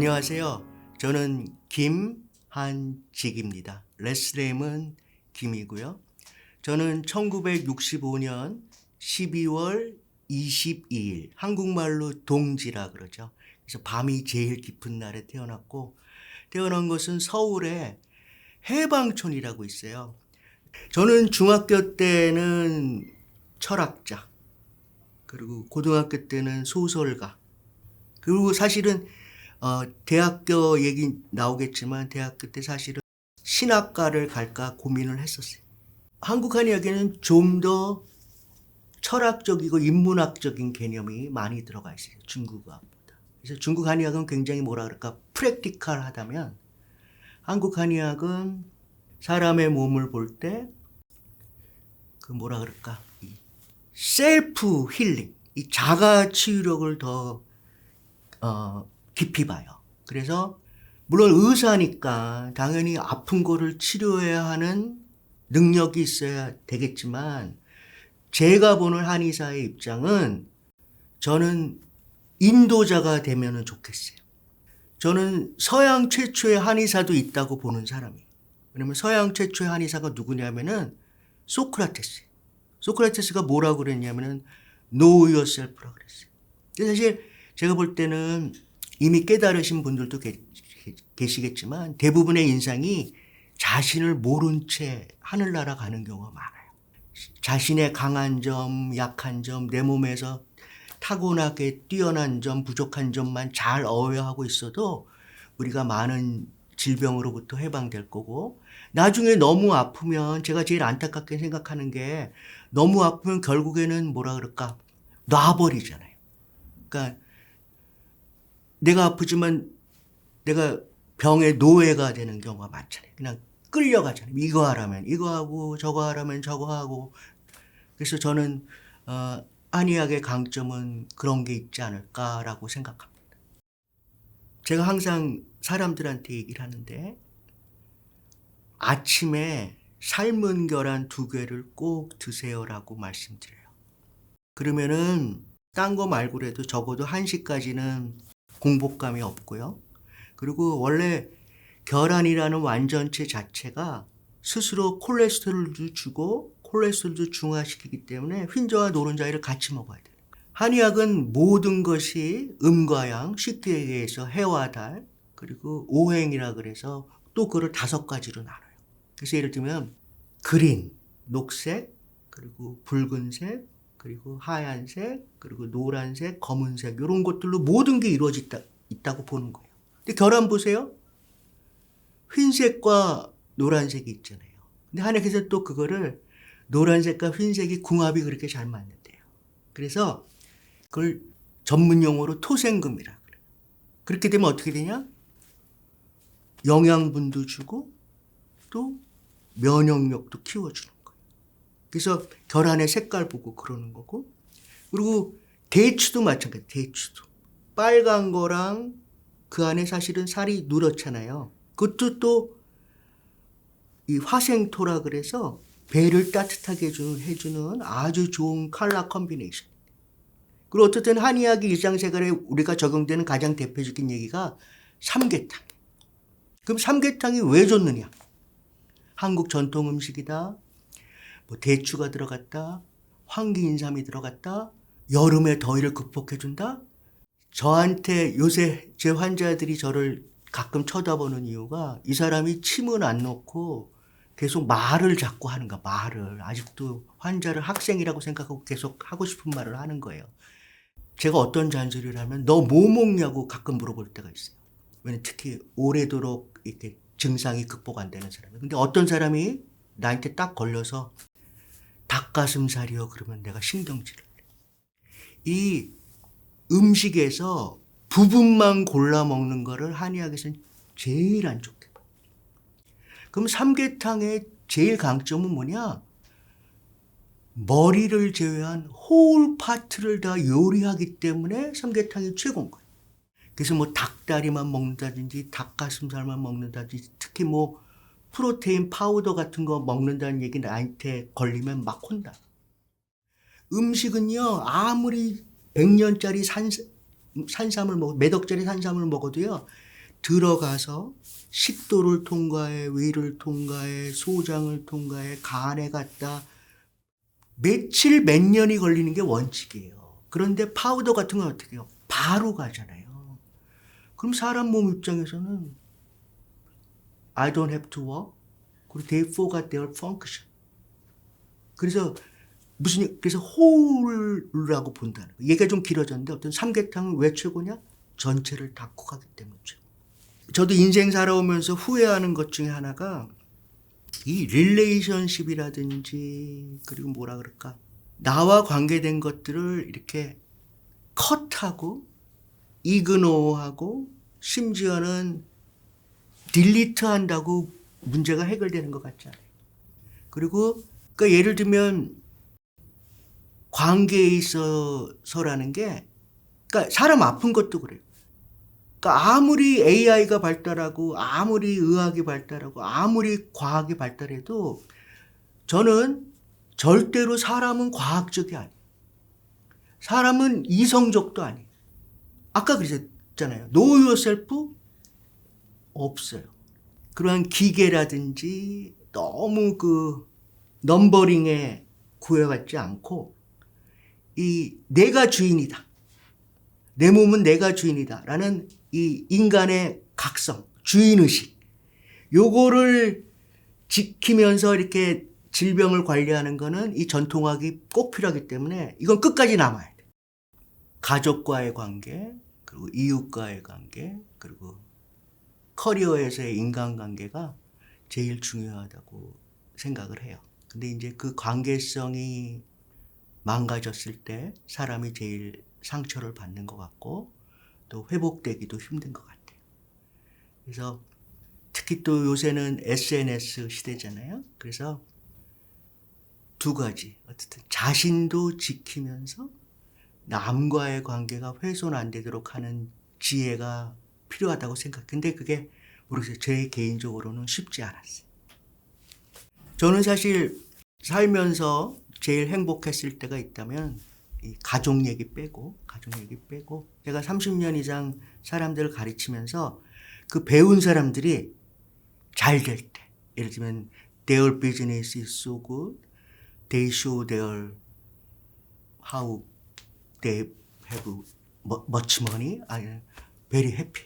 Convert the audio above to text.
안녕하세요. 저는 김한직입니다. 레스네임은 김이고요. 저는 1965년 12월 22일, 한국말로 동지라 그러죠. 그래서 밤이 제일 깊은 날에 태어났고, 태어난 것은 서울의 해방촌이라고 있어요. 저는 중학교 때는 철학자, 그리고 고등학교 때는 소설가, 그리고 사실은 대학교 얘기 나오겠지만 대학교 때 사실은 신학과를 갈까 고민을 했었어요. 한국한 이야기는 좀 더 철학적이고 인문학적인 개념이 많이 들어가 있어요. 중국어보다. 그래서 중국 한의학은 굉장히 뭐라 그럴까 프랙티컬하다면 한국 한의학은 사람의 몸을 볼 때 그 뭐라 그럴까 이 셀프 힐링, 이 자가 치유력을 더 깊이 봐요. 그래서 물론 의사니까 당연히 아픈 거를 치료해야 하는 능력이 있어야 되겠지만 제가 보는 한의사의 입장은 저는 인도자가 되면 좋겠어요. 저는 서양 최초의 한의사도 있다고 보는 사람이에요. 왜냐면 서양 최초의 한의사가 누구냐면은 소크라테스. 소크라테스가 뭐라고 그랬냐면은 know yourself라고 그랬어요. 사실 제가 볼 때는 이미 깨달으신 분들도 계시겠지만 대부분의 인상이 자신을 모른 채 하늘나라 가는 경우가 많아요. 자신의 강한 점, 약한 점, 내 몸에서 타고나게 뛰어난 점, 부족한 점만 잘 어휘하고 있어도 우리가 많은 질병으로부터 해방될 거고, 나중에 너무 아프면 제가 제일 안타깝게 생각하는 게 너무 아프면 결국에는 뭐라 그럴까 놔버리잖아요. 그러니까 내가 아프지만 내가 병의 노예가 되는 경우가 많잖아요. 그냥 끌려가잖아요. 이거 하라면 이거 하고 저거 하라면 저거 하고. 그래서 저는 한의학의 강점은 그런 게 있지 않을까라고 생각합니다. 제가 항상 사람들한테 얘기를 하는데 아침에 삶은 계란 2개를 꼭 드세요라고 말씀드려요. 그러면은 딴 거 말고라도 적어도 1시까지는 공복감이 없고요. 그리고 원래 계란이라는 완전체 자체가 스스로 콜레스테롤도 주고 콜레스테롤도 중화시키기 때문에 흰자와 노른자를 같이 먹어야 돼요. 한의학은 모든 것이 음과 양, 쉽게 얘기해서 해와 달, 그리고 오행이라 그래서 또 그걸 5가지로 나눠요. 그래서 예를 들면 그린, 녹색, 그리고 붉은색, 그리고 하얀색, 그리고 노란색, 검은색 이런 것들로 모든 게 있다고 보는 거예요. 근데 계란 보세요. 흰색과 노란색이 있잖아요. 근데 한약에서 또 그거를 노란색과 흰색이 궁합이 그렇게 잘 맞는데요. 그래서 그걸 전문 용어로 토생금이라 그래요. 그렇게 되면 어떻게 되냐? 영양분도 주고 또 면역력도 키워주는 거예요. 그래서 계란의 색깔 보고 그러는 거고, 그리고 대추도 마찬가지. 대추도 빨간 거랑 그 안에 사실은 살이 누렇잖아요. 그것도 또 이 화생토라 그래서 배를 따뜻하게 해주는 아주 좋은 컬러 컨비네이션. 그리고 어쨌든 한의학이 일상생활에 우리가 적용되는 가장 대표적인 얘기가 삼계탕. 그럼 삼계탕이 왜 좋느냐? 한국 전통 음식이다. 뭐 대추가 들어갔다. 황기인삼이 들어갔다. 여름의 더위를 극복해준다. 저한테 요새 제 환자들이 저를 가끔 쳐다보는 이유가 이 사람이 침은 안 놓고 계속 말을 자꾸 하는가, 말을. 아직도 환자를 학생이라고 생각하고 계속 하고 싶은 말을 하는 거예요. 제가 어떤 잔소리를 하면 너 뭐 먹냐고 가끔 물어볼 때가 있어요. 왜냐면 특히 오래도록 이렇게 증상이 극복 안 되는 사람이. 근데 어떤 사람이 나한테 딱 걸려서 닭가슴살이요 그러면 내가 신경질을 내. 이 음식에서 부분만 골라 먹는 거를 한의학에서는 제일 안 좋게 봐요. 그럼 삼계탕의 제일 강점은 뭐냐? 머리를 제외한 홀 파트를 다 요리하기 때문에 삼계탕이 최고인 거예요. 그래서 뭐 닭다리만 먹는다든지 닭가슴살만 먹는다든지 특히 뭐 프로테인 파우더 같은 거 먹는다는 얘기 나한테 걸리면 막 혼나. 음식은요 아무리 100년짜리 산삼을 몇 억짜리 산삼을 먹어도요 들어가서 식도를 통과해, 위를 통과해, 소장을 통과해, 간에 갔다 며칠 몇 년이 걸리는 게 원칙이에요. 그런데 파우더 같은 건 어떻게 해요? 바로 가잖아요. 그럼 사람 몸 입장에서는 I don't have to work. 그리고 they forgot their function. 그래서 그래서 홀라고 본다는 거예요. 얘기가 좀 길어졌는데 어떤 삼계탕은 왜 최고냐? 전체를 닫고 가기 때문에 최고. 저도 인생 살아오면서 후회하는 것 중에 하나가 이 릴레이션십이라든지 그리고 뭐라 그럴까 나와 관계된 것들을 이렇게 컷하고 이그노어하고 심지어는 딜리트한다고 문제가 해결되는 것 같지 않아요. 그리고 그러니까 예를 들면 관계에 있어서라는 게 그러니까 사람 아픈 것도 그래요. 그러니까 아무리 AI가 발달하고 아무리 의학이 발달하고 아무리 과학이 발달해도 저는 절대로 사람은 과학적이 아니에요. 사람은 이성적도 아니에요. 아까 그랬잖아요. Know yourself 없어요. 그러한 기계라든지 너무 그 넘버링에 구애받지 않고 이 내가 주인이다. 내 몸은 내가 주인이다. 라는 이 인간의 각성, 주인의식. 요거를 지키면서 이렇게 질병을 관리하는 거는 이 전통학이 꼭 필요하기 때문에 이건 끝까지 남아야 돼. 가족과의 관계, 그리고 이웃과의 관계, 그리고 커리어에서의 인간관계가 제일 중요하다고 생각을 해요. 근데 이제 그 관계성이 망가졌을 때 사람이 제일 상처를 받는 것 같고 또 회복되기도 힘든 것 같아요. 그래서 특히 또 요새는 SNS 시대잖아요. 그래서 두 가지. 어쨌든 자신도 지키면서 남과의 관계가 훼손 안 되도록 하는 지혜가 필요하다고 생각. 근데 그게 모르겠어요. 제 개인적으로는 쉽지 않았어요. 저는 사실 살면서 제일 행복했을 때가 있다면 이 가족 얘기 빼고 제가 30년 이상 사람들을 가르치면서 그 배운 사람들이 잘 될 때, 예를 들면 their business is so good, they show their how they have much money, I am very happy.